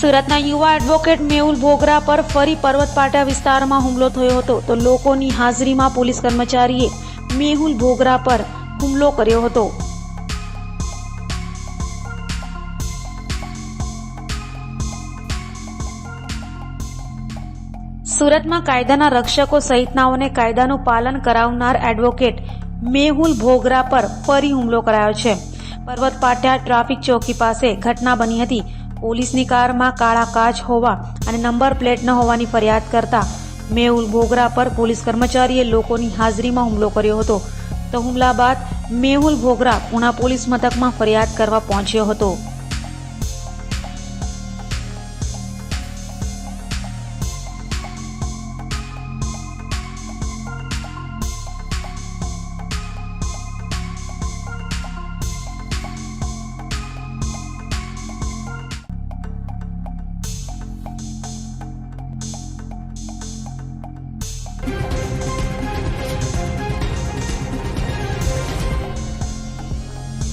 સુરતના યુવા એડવોકેટ મેહુલ ભોગરા પર ફરી પર્વત પાટિયા વિસ્તારમાં હુમલો થયો હતો તો લોકોની હાજરીમાં પોલીસ કર્મચારીએ મેહુલ ભોગરા પર હુમલો કર્યો હતો। સુરતમાં કાયદાના રક્ષકો સહિતનાઓને કાયદાનું પાલન કરાવનાર એડવોકેટ મેહુલ ભોગરા પર ફરી હુમલો કરાયો છે। પર્વત પાટિયા ટ્રાફિક ચોકી પાસે ઘટના બની હતી। પોલીસની કારમાં કાળા કાચ હોવા અને નંબર પ્લેટ ન હોવાની ફરિયાદ કરતા મેહુલ ભોગરા પર પોલીસ કર્મચારીએ લોકોની હાજરીમાં હુમલો કર્યો હતો તો હુમલા બાદ મેહુલ ભોગરા પુણા પોલીસ મથકમાં ફરિયાદ કરવા પહોંચ્યો હતો।